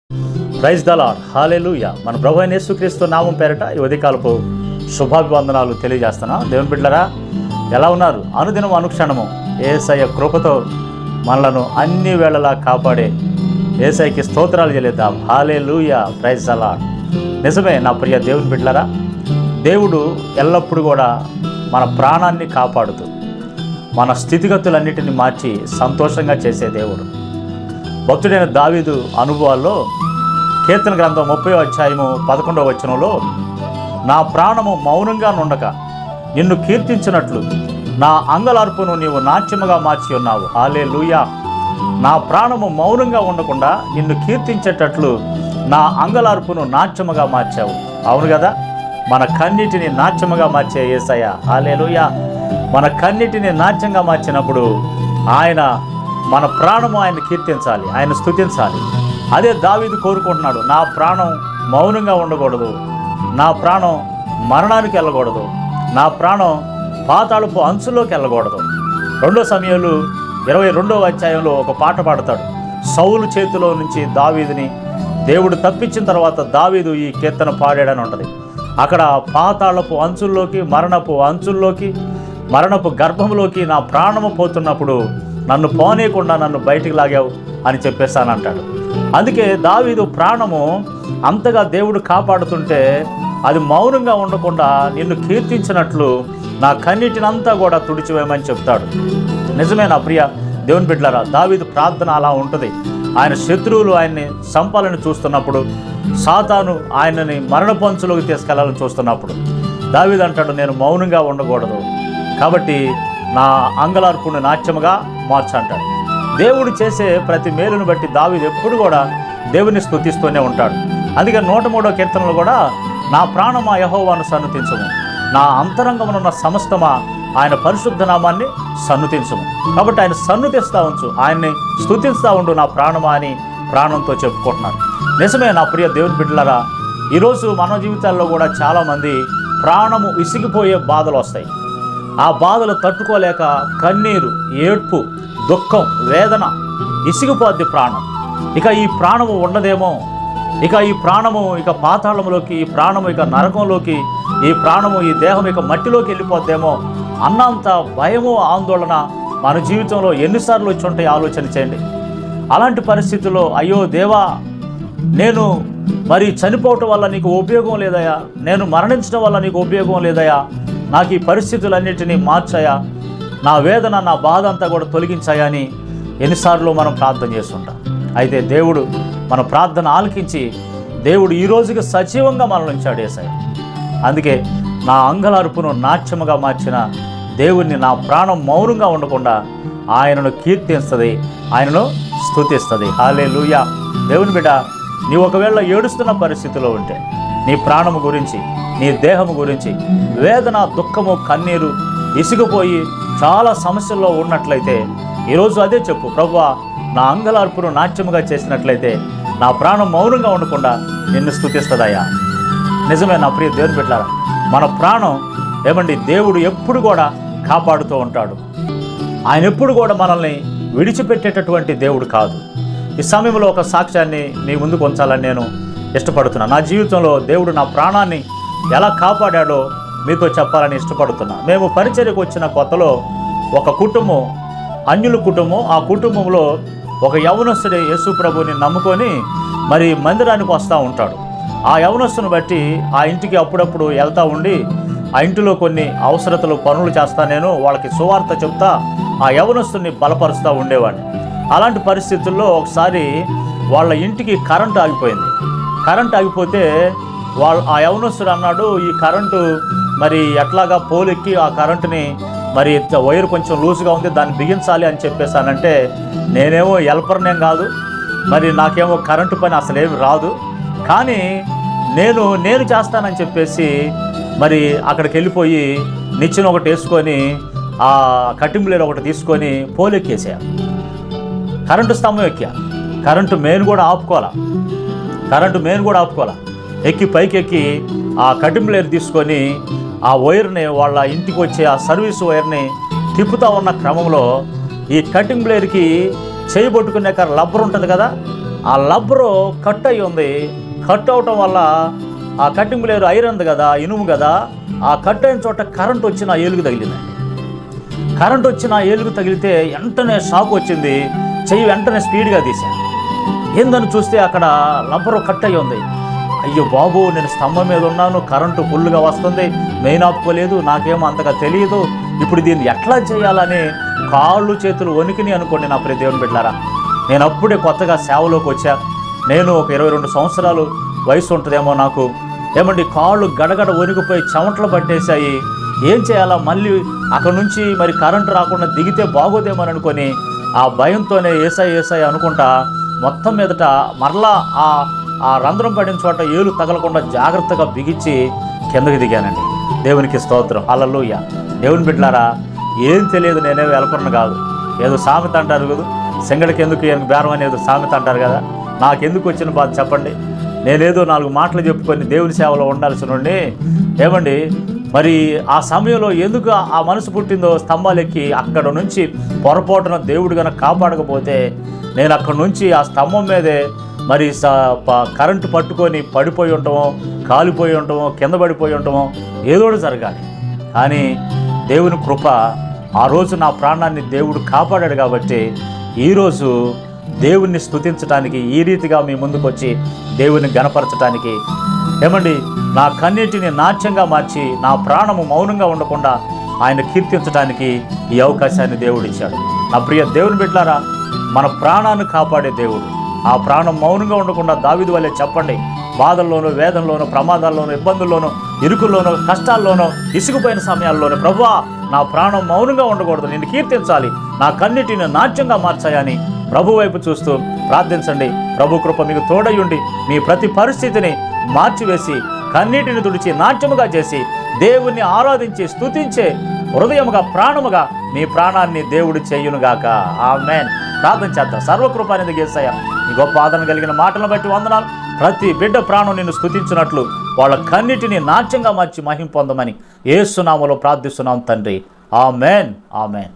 Praise the lord, హల్లెలూయా. మన ప్రభు అయిన యేసుక్రీస్తు నామం పేరట ఈ ఉదయకాలపు శుభాభివందనాలు తెలియజేస్తున్నా. దేవుని బిడ్డలారా, ఎలా ఉన్నారు? అనుదినం అనుక్షణము యేసయ్య కృపతో మనలను అన్ని వేళలా కాపాడే యేసయ్యకి స్తోత్రాలు చెల్లిద్దాం. హల్లెలూయా, ప్రైజ్ ద లార్డ్. నిజమే నా ప్రియ దేవుని బిడ్డలారా, దేవుడు ఎల్లప్పుడూ కూడా మన ప్రాణాన్ని కాపాడుతూ మన స్థితిగతులన్నిటిని మార్చి సంతోషంగా చేసే దేవుడు. భక్తుడైన దావీదు అనుభవాల్లో కీర్తన గ్రంథం 30వ అధ్యాయము 11వ వచనంలో, నా ప్రాణము మౌనంగా నుండక నిన్ను కీర్తించినట్లు నా అంగలార్పును నీవు నాట్యముగా మార్చి ఉన్నావు. హల్లెలూయా. నా ప్రాణము మౌనంగా ఉండకుండా నిన్ను కీర్తించేటట్లు నా అంగలార్పును నాట్యముగా మార్చావు. అవును కదా, మన కన్నిటిని నాట్యముగా మార్చే యేసయ్య. హల్లెలూయా. మన కన్నిటిని నాట్యంగా మార్చినప్పుడు ఆయన మన ప్రాణము ఆయన కీర్తించాలి, ఆయన స్తుతించాలి. అదే దావీదు కోరుకుంటున్నాడు. నా ప్రాణం మౌనంగా ఉండకూడదు, నా ప్రాణం మరణానికి వెళ్ళకూడదు, నా ప్రాణం పాతాళపు అంచులోకి వెళ్ళకూడదు. 2 సమూయేలు 22వ అధ్యాయంలో ఒక పాట పాడతాడు. సౌలు చేతిలో నుంచి దావీదుని దేవుడు తప్పించిన తర్వాత దావీదు ఈ కీర్తన పాడాడని ఉంటుంది. అక్కడ పాతాళపు అంచుల్లోకి, మరణపు అంచుల్లోకి, మరణపు గర్భంలోకి నా ప్రాణము పోతున్నప్పుడు నన్ను పోనీయకుండా నన్ను బయటికి లాగావు అని చెప్పేస్తానంటాడు. అందుకే దావీదు ప్రాణము అంతగా దేవుడు కాపాడుతుంటే అది మౌనంగా ఉండకుండా నిన్ను కీర్తించినట్లు నా కన్నిటినంతా కూడా తుడిచివేయమని చెప్తాడు. నిజమే నా ప్రియ దేవుని బిడ్డలారా, దావీదు ప్రార్థన అలా ఉంటుంది. ఆయన శత్రువులు ఆయన్ని సంపాలని చూస్తున్నప్పుడు, సాతాను ఆయనని మరణపంచులోకి తీసుకెళ్లాలని చూస్తున్నప్పుడు దావీదు అంటాడు, నేను మౌనంగా ఉండకూడదు, కాబట్టి నా అంగలార్పుని నాట్యముగా మార్చంటాడు. దేవుడు చేసే ప్రతి మేలును బట్టి దావీదు ఎప్పుడు కూడా దేవుని స్తుతిస్తూనే ఉంటాడు. అందుకే 103వ కీర్తనలో కూడా, నా ప్రాణమా యెహోవాను సన్నుతించుము, నా అంతరంగమునున్న సమస్తమా ఆయన పరిశుద్ధ నామాన్ని సన్నుతించుము. కాబట్టి ఆయన సన్నుతిస్తూ ఉంచు, ఆయన్ని స్తుతిస్తూ ఉండు నా ప్రాణమా అని ప్రాణంతో చెప్పుకుంటున్నాడు. నిజమే నా ప్రియ దేవుని బిడ్డలారా, ఈరోజు మన జీవితాల్లో కూడా చాలామంది ప్రాణము ఇసిగిపోయే బాధలు వస్తాయి. ఆ బాధలు తట్టుకోలేక కన్నీరు, ఏడ్పు, దుఃఖం, వేదన, ఇసిగిపోద్ది ప్రాణం. ఇక ఈ ప్రాణము ఉండదేమో, ఇక ఈ ప్రాణము ఇక పాతాళంలోకి, ఈ ప్రాణము ఇక నరకంలోకి, ఈ ప్రాణము ఈ దేహం ఇక మట్టిలోకి వెళ్ళిపోద్దేమో అన్నంత భయము, ఆందోళన మన జీవితంలో ఎన్నిసార్లు వచ్చి ఉంటాయి ఆలోచన చేయండి. అలాంటి పరిస్థితుల్లో అయ్యో దేవా, నేను మరి చనిపోవటం వల్ల నీకు ఉపయోగం లేదయా, నేను మరణించడం వల్ల నీకు ఉపయోగం లేదయా, నాకు ఈ పరిస్థితులన్నిటినీ మార్చాయా, నా వేదన, నా బాధ అంతా కూడా తొలగించాయా అని ఎన్నిసార్లు మనం ప్రార్థన చేస్తుంటాం. అయితే దేవుడు మన ప్రార్థన ఆలకించి దేవుడు ఈ రోజుకి సజీవంగా మనల్ని ఉంచాడు యేసయ్య. అందుకే నా అంగలార్పును నాట్యముగా మార్చిన దేవుణ్ణి నా ప్రాణం మౌనంగా ఉండకుండా ఆయనను కీర్తిస్తుంది, ఆయనను స్తుతిస్తుంది. హల్లెలూయా. దేవుని బిడ్డ, నీవు ఒకవేళ ఏడుస్తున్న పరిస్థితిలో ఉంటే, నీ ప్రాణము గురించి, నీ దేహము గురించి వేదన, దుఃఖము, కన్నీరు, ఇసిగిపోయి చాలా సమస్యల్లో ఉన్నట్లయితే ఈరోజు అదే చెప్పు, ప్రభువా నా అంగలార్పును నాట్యముగా చేసినట్లయితే నా ప్రాణం మౌనంగా ఉండకుండా నిన్ను స్తుతిస్తుందయ్యా. నిజమే నా ప్రియ దేవుని బిడ్డలారా, మన ప్రాణం ఏమండి దేవుడు ఎప్పుడు కూడా కాపాడుతూ ఉంటాడు. ఆయన ఎప్పుడు కూడా మనల్ని విడిచిపెట్టేటటువంటి దేవుడు కాదు. ఈ సమయంలో ఒక సాక్ష్యాన్ని మీ ముందుకు ఉంచాలని నేను ఇష్టపడుతున్నాను. నా జీవితంలో దేవుడు నా ప్రాణాన్ని ఎలా కాపాడాడో మీతో చెప్పాలని ఇష్టపడుతున్నా. మేము పరిచర్యకు వచ్చిన కొత్తలో ఒక కుటుంబం, అన్యుల కుటుంబం, ఆ కుటుంబంలో ఒక యవనస్తుడే యేసు ప్రభుని నమ్ముకొని మరి మందిరానికి వస్తూ ఉంటాడు. ఆ యవనస్తుని బట్టి ఆ ఇంటికి అప్పుడప్పుడు వెళ్తూ ఉండి ఆ ఇంటిలో కొన్ని అవసరతలు, పనులు చేస్తా, నేను వాళ్ళకి సువార్త చెప్తా ఆ యవనస్తుని బలపరుస్తూ ఉండేవాడిని. అలాంటి పరిస్థితుల్లో ఒకసారి వాళ్ళ ఇంటికి కరెంటు ఆగిపోయింది. కరెంటు ఆగిపోతే ఆ యవనస్తుడు అన్నాడు, ఈ కరెంటు మరి ఎట్లాగా పోలెక్కి ఆ కరెంటుని మరి వైర్ కొంచెం లూజ్గా ఉంది, దాన్ని బిగించాలి అని చెప్పేసానంటే, నేనేమో హెల్పర్నేం కాదు, మరి నాకేమో కరెంటు పని అసలేమి రాదు, కానీ నేను చేస్తానని చెప్పేసి మరి అక్కడికి వెళ్ళిపోయి నిచ్చెన ఒకటి వేసుకొని ఆ కటింబ్లేర్ ఒకటి తీసుకొని పోలెక్కేసా. కరెంటు స్తంభం ఎక్కా, కరెంటు మెయిన్ కూడా ఆపుకోవాలా, ఎక్కి పైకి ఎక్కి ఆ కటింబ్లేర్ తీసుకొని ఆ వైర్ని వాళ్ళ ఇంటికి వచ్చే ఆ సర్వీస్ వైర్ని తిప్పుతూ ఉన్న క్రమంలో ఈ కటింగ్ బ్లేడ్కి చేయబొట్టుకునే రబ్బర్ ఉంటుంది కదా, ఆ లబ్బరు కట్ అయి ఉంది. కట్ అవటం వల్ల ఆ కట్టింగ్ లేరు ఐరన్ కదా, ఇనుము కదా, ఆ కట్ అయిన చోట కరెంట్ వచ్చిన ఏలుగు తగిలిందండి. కరెంట్ వచ్చిన ఏలుగు తగిలితే వెంటనే షాక్ వచ్చింది. చెయ్యి వెంటనే స్పీడ్గా తీశాను. ఏందని చూస్తే అక్కడ లబ్బరు కట్ అయ్యి ఉంది. అయ్యో బాబు, నేను స్తంభం మీద ఉన్నాను, కరెంటు ఫుల్గా వస్తుంది, మెయిన్ ఆపుకోలేదు, నాకేమో అంతగా తెలియదు, ఇప్పుడు దీన్ని ఎట్లా చేయాలని కాళ్ళు చేతులు వణికిని అనుకోండి నా ప్రియ దేవుని బిడ్డలారా. నేను అప్పుడే కొత్తగా సేవలోకి వచ్చా. నేను ఒక 22 సంవత్సరాలు వయసు ఉంటుందేమో నాకు. ఏమండి, కాళ్ళు గడగడ వణికిపోయి చెమటలు పట్టేశాయి. ఏం చేయాలా, మళ్ళీ అక్కడ నుంచి మరి కరెంటు రాకుండా దిగితే బాగోదేమో అనుకొని ఆ భయంతోనే ఏసాయి అనుకుంటా మొత్తం మీదట మరలా ఆ రంధ్రం పడిన చోట ఏలు తగలకుండా జాగ్రత్తగా బిగించి కిందకి దిగానండి. దేవునికి స్తోత్రం, హల్లెలూయా. దేవుని బిడ్డలారా, ఏం తెలియదు, నేనే వెలపరను కాదు. ఏదో సామెత అంటారు కదా, సెంగడికి ఎందుకు బేరం అనేది సామెత అంటారు కదా. నాకెందుకు వచ్చిన బాధ చెప్పండి. నేనేదో 4 మాటలు చెప్పుకొని దేవుని సేవలో ఉండాల్సిన వాడిని. ఏమండి, మరి ఆ సమయంలో ఎందుకు ఆ మనసు పుట్టిందో, స్తంభాలు ఎక్కి అక్కడ నుంచి పొరపాటున దేవుడు కనుక కాపాడకపోతే నేను అక్కడ నుంచి ఆ స్తంభం మీదే మరి కరెంటు పట్టుకొని పడిపోయి ఉండటమో, కాలిపోయి ఉండటమో, కింద పడిపోయి ఉండటమో ఏదో జరగాలి. కానీ దేవుని కృప, ఆ రోజు నా ప్రాణాన్ని దేవుడు కాపాడాడు కాబట్టి ఈరోజు దేవుణ్ణి స్తుతించడానికి, ఈ రీతిగా మీ ముందుకు వచ్చి దేవుని గణపరచడానికి, ఏమండి, నా కన్నీటిని నాట్యంగా మార్చి నా ప్రాణము మౌనంగా ఉండకుండా ఆయన కీర్తించడానికి ఈ అవకాశాన్ని దేవుడు ఇచ్చాడు. నా ప్రియ దేవుని బిడ్డలారా, మన ప్రాణాన్ని కాపాడే దేవుడు. ఆ ప్రాణం మౌనంగా ఉండకుండా దావీదు వల్లే చెప్పండి, బాధల్లోనూ, వేదనలోనూ, ప్రమాదాల్లోనూ, ఇబ్బందుల్లోనూ, ఇరుకుల్లోనూ, కష్టాల్లోనూ, ఇసుకుపోయిన సమయాల్లోనూ, ప్రభువా నా ప్రాణం మౌనంగా ఉండకూడదు, నిన్ను కీర్తించాలి, నా కన్నిటిని నాట్యంగా మార్చాయని ప్రభు వైపు చూస్తూ ప్రార్థించండి. ప్రభు కృప మీకు తోడయుండి మీ ప్రతి పరిస్థితిని మార్చివేసి కన్నీటిని తుడిచి నాట్యముగా చేసి దేవుణ్ణి ఆరాధించి స్తుతించే హృదయముగా, ప్రాణముగా మీ ప్రాణాన్ని దేవుడు చేయునుగాక. ఆమేన్. ప్రార్థన చేద్దాం. సర్వకృపానిధి యేసయ్య, ఈ గొప్ప ఆదరణ కలిగిన మాటలను బట్టి వందనాలు. ప్రతి బిడ్డ ప్రాణం నిన్ను స్తుతించినట్లు వాళ్ళ కన్నిటిని నాట్యంగా మార్చి మహిమ పొందమని యేసు నామములో ప్రార్థిస్తున్నాం తండ్రి. ఆమేన్, ఆమేన్.